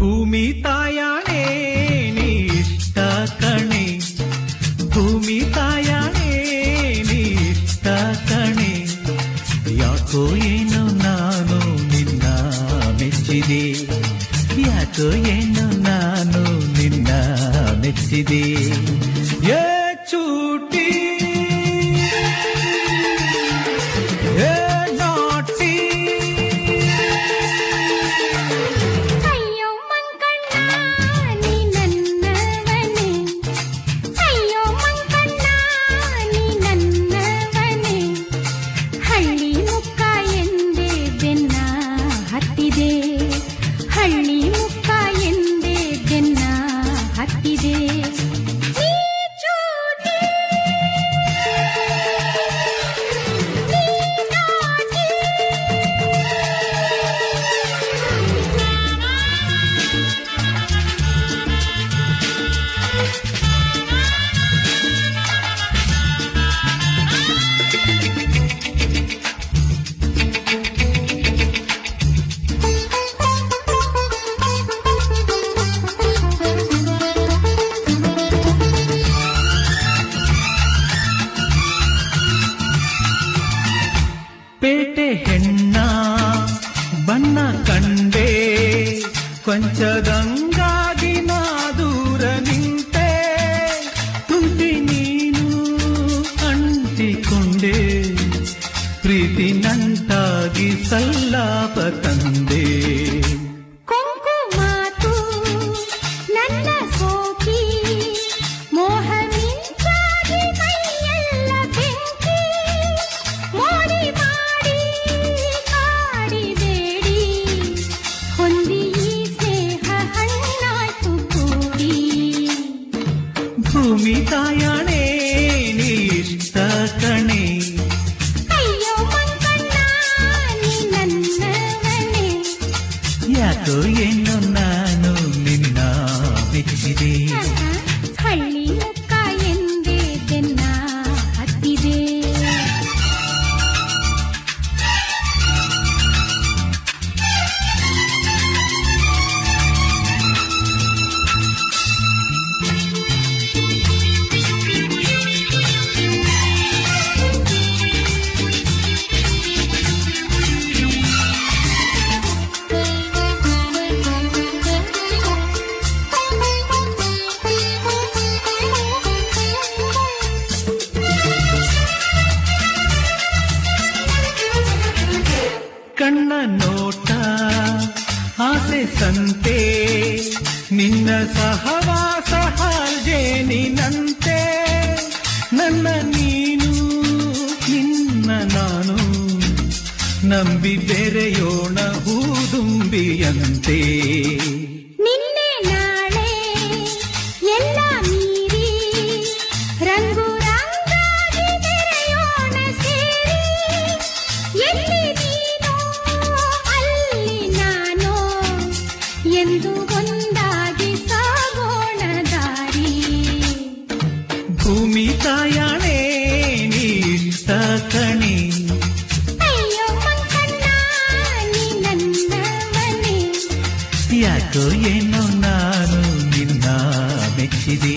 ಭೂಮಿ ತಾಯಾಣೆ ನೀ ಇಷ್ಟ ಕಣೆ, ಭೂಮಿ ತಾಯಾಣೆ ನೀ ಇಷ್ಟ ಕಣೆ. ಯಾಕೋ ಏನೋ ನಾನು ನಿನ್ನ ಮೆಚ್ಚಿದೆ, ಯಾಕೋ ಏನೋ ನಾನು ನಿನ್ನ ಮೆಚ್ಚಿದೆ. ಏ ಚೂಟಿ ಏ ನಾಟಿ, ಅಯ್ಯೋ ಮಂಕಣ್ಣ ನೀ ನನ್ನವನೇ, ಅಯ್ಯೋ ಮಂಕಣ್ಣ ನೀ ನನ್ನವನೇ. ಹಳ್ಳಿ ಮುಕ್ಕ ಎಂದೇ ಬೆನ್ನ ಹತ್ತಿದೆ, ಹಳ್ಳಿ ಮುಕ್ಕ ಎಂದೇ ಬೆನ್ನ ಹತ್ತಿದೆ. ನೀ ಚೂಟಿ, ನೀ ನಾಟಿ. ಪೇಟೆ ಹೆಣ್ಣ ಬಣ್ಣ ಕಂಡೆ, ಕೊಂಚದಂಗಾಗಿ ನಾ ದೂರ ನಿಂತೆ. ತುಂಟಿ ನೀನು ಅಂಟಿಕೊಂಡೆ, ಪ್ರೀತಿ ನಂಟಾಗಿ ಸಲ್ಲಾಪ ತಂದೆ. ಕೊಂಕು ಮಾತು ನನ್ನ ಸೋಕಿ, ಮೋಹ ಮಿಂಚಾಗಿ ಮೈಯೆಲ್ಲ ಬೆಂಕಿ. ಮೋಡಿ ಮಾಡಿ ಕಾಡಿಬೇಡಿ, ಹೊಂದಿ ಈ ಸ್ನೇಹ ಹಣ್ಣಾಯ್ತು ಕೂಡಿ. ಭೂಮಿ ತಾಯಾಣೆ ನೀ ಇಷ್ಟ ಕಣೆ, ಅಯ್ಯೋ ಮಂಕಣ್ಣ ನೀ ನನ್ನವನೇ. ಯಾಕೋ ಏನೋ ನಾನು ನಿನ್ನ ಮೆಚ್ಚಿದೆ. ಹಳ್ಳಿ ಮುಕ್ಕ ಎಂದೇ ಬೆನ್ನ ಹತ್ತಿದೆ. ಕಣ್ಣ ನೋಟ ಆಸೆ ಸಂತೆ, ನಿನ್ನ ಸಹವಾಸ ಹಾಲ್ಜೇನಿನಂತೆ. ನನ್ನ ನೀನು ನಿನ್ನ ನಾನು, ನಂಬಿ ಬೆರೆಯೋಣ ಹೂದುಂಬಿಯಂತೆ. ನಿನ್ನೆ ನಾಳೆ ಎಲ್ಲ ಮೀರಿ ರಂಗು ರಂಗಾಗಿ ಬೆರೆಯೋಣ ಸೇರಿ. ಎಲ್ಲಿ ನೀನು ಅಲ್ಲಿ ನಾನು, ಎಂದು ಒಂದಾಗಿ ಸಾಗೋಣ ದಾರಿ. ಭೂಮಿ ತಾಯಾಣೆ ನೀ ಇಷ್ಟ ಕಣೆ, ಅಯ್ಯೋ ಮಂಕಣ್ಣ ನೀ ನನ್ನವನೇ. ಯಾಕೋ ಏನೋ ನಾನು ನಿನ್ನ ಮೆಚ್ಚಿದೆ.